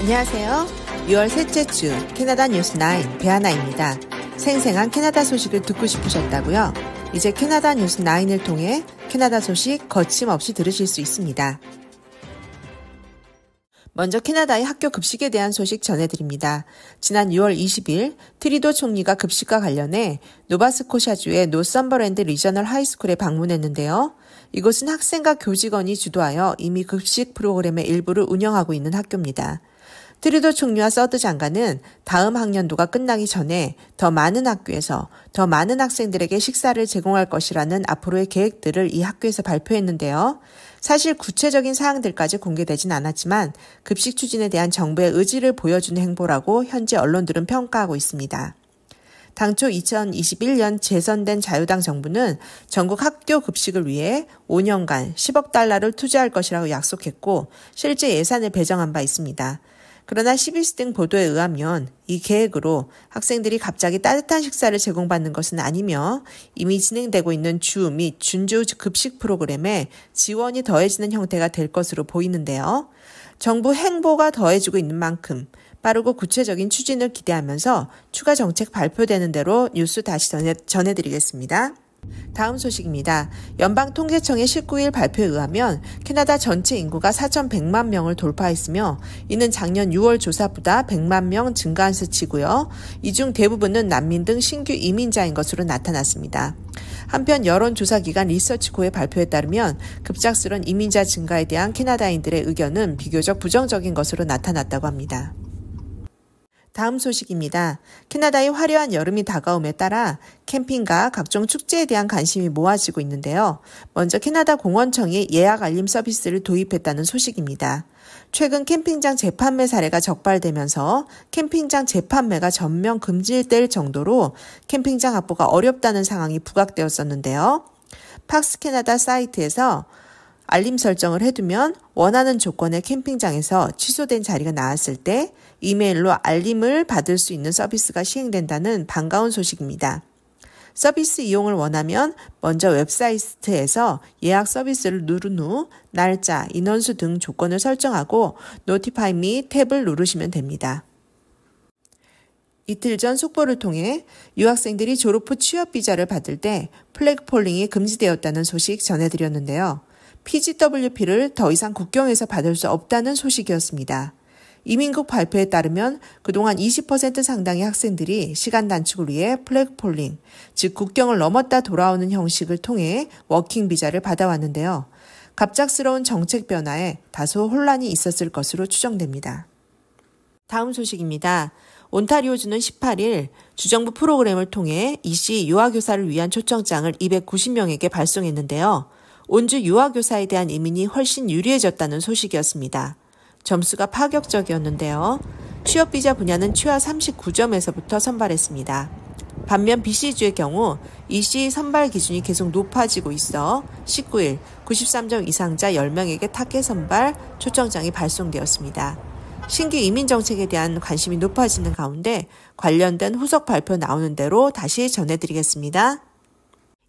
안녕하세요. 6월 셋째 주 캐나다 뉴스9 배하나입니다. 생생한 캐나다 소식을 듣고 싶으셨다고요? 이제 캐나다 뉴스9을 통해 캐나다 소식 거침없이 들으실 수 있습니다. 먼저 캐나다의 학교 급식에 대한 소식 전해드립니다. 지난 6월 20일 트리도 총리가 급식과 관련해 노바스코샤주의 노썸버랜드 리저널 하이스쿨에 방문했는데요. 이곳은 학생과 교직원이 주도하여 이미 급식 프로그램의 일부를 운영하고 있는 학교입니다. 트리도 총리와 서드 장관은 다음 학년도가 끝나기 전에 더 많은 학교에서 더 많은 학생들에게 식사를 제공할 것이라는 앞으로의 계획들을 이 학교에서 발표했는데요. 사실 구체적인 사항들까지 공개되진 않았지만 급식 추진에 대한 정부의 의지를 보여주는 행보라고 현지 언론들은 평가하고 있습니다. 당초 2021년 재선된 자유당 정부는 전국 학교 급식을 위해 5년간 10억 달러를 투자할 것이라고 약속했고 실제 예산을 배정한 바 있습니다. 그러나 CBC 등 보도에 의하면 이 계획으로 학생들이 갑자기 따뜻한 식사를 제공받는 것은 아니며 이미 진행되고 있는 주 및 준주 급식 프로그램에 지원이 더해지는 형태가 될 것으로 보이는데요. 정부 행보가 더해지고 있는 만큼 빠르고 구체적인 추진을 기대하면서 추가 정책 발표되는 대로 뉴스 다시 전해드리겠습니다. 다음 소식입니다. 연방통계청의 19일 발표에 의하면 캐나다 전체 인구가 4,100만 명을 돌파했으며 이는 작년 6월 조사보다 100만 명 증가한 수치고요. 이 중 대부분은 난민 등 신규 이민자인 것으로 나타났습니다. 한편 여론조사기관 리서치코의 발표에 따르면 급작스런 이민자 증가에 대한 캐나다인들의 의견은 비교적 부정적인 것으로 나타났다고 합니다. 다음 소식입니다. 캐나다의 화려한 여름이 다가옴에 따라 캠핑과 각종 축제에 대한 관심이 모아지고 있는데요. 먼저 캐나다 공원청이 예약 알림 서비스를 도입했다는 소식입니다. 최근 캠핑장 재판매 사례가 적발되면서 캠핑장 재판매가 전면 금지될 정도로 캠핑장 확보가 어렵다는 상황이 부각되었었는데요. 팍스 캐나다 사이트에서 알림 설정을 해두면 원하는 조건의 캠핑장에서 취소된 자리가 나왔을 때 이메일로 알림을 받을 수 있는 서비스가 시행된다는 반가운 소식입니다. 서비스 이용을 원하면 먼저 웹사이트에서 예약 서비스를 누른 후 날짜, 인원수 등 조건을 설정하고 Notify Me 탭을 누르시면 됩니다. 이틀 전 속보를 통해 유학생들이 졸업 후 취업 비자를 받을 때 플래그 폴링이 금지되었다는 소식 전해드렸는데요. PGWP를 더 이상 국경에서 받을 수 없다는 소식이었습니다. 이민국 발표에 따르면 그동안 20% 상당의 학생들이 시간 단축을 위해 플래그 폴링, 즉 국경을 넘었다 돌아오는 형식을 통해 워킹 비자를 받아왔는데요. 갑작스러운 정책 변화에 다소 혼란이 있었을 것으로 추정됩니다. 다음 소식입니다. 온타리오주는 18일 주정부 프로그램을 통해 이씨 유아교사를 위한 초청장을 290명에게 발송했는데요. 온주 유아교사에 대한 이민이 훨씬 유리해졌다는 소식이었습니다. 점수가 파격적이었는데요. 취업비자 분야는 최하 39점에서부터 선발했습니다. 반면 BC주의 경우 이씨 선발 기준이 계속 높아지고 있어 19일 93점 이상자 10명에게 타겟 선발 초청장이 발송되었습니다. 신규 이민 정책에 대한 관심이 높아지는 가운데 관련된 후속 발표 나오는 대로 다시 전해드리겠습니다.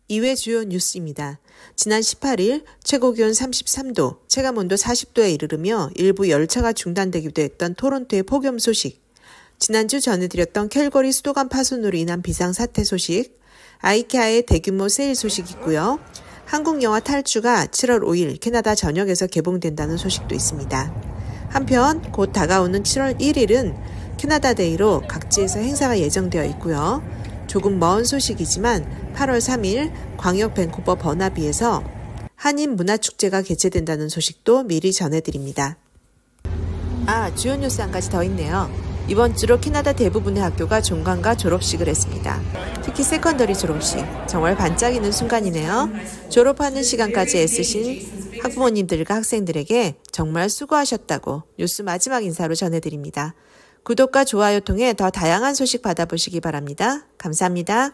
이외 주요 뉴스입니다. 지난 18일 최고기온 33도, 체감온도 40도에 이르르며 일부 열차가 중단되기도 했던 토론토의 폭염 소식, 지난주 전해드렸던 캘거리 수도관 파손으로 인한 비상사태 소식, 아이케아의 대규모 세일 소식이 있고요. 한국 영화 탈주가 7월 5일 캐나다 전역에서 개봉된다는 소식도 있습니다. 한편 곧 다가오는 7월 1일은 캐나다데이로 각지에서 행사가 예정되어 있고요. 조금 먼 소식이지만 8월 3일 광역 밴쿠버 버나비에서 한인 문화축제가 개최된다는 소식도 미리 전해드립니다. 주요 뉴스 한 가지 더 있네요. 이번 주로 캐나다 대부분의 학교가 종강과 졸업식을 했습니다. 특히 세컨더리 졸업식, 정말 반짝이는 순간이네요. 졸업하는 시간까지 애쓰신 학부모님들과 학생들에게 정말 수고하셨다고 뉴스 마지막 인사로 전해드립니다. 구독과 좋아요 통해 더 다양한 소식 받아보시기 바랍니다. 감사합니다.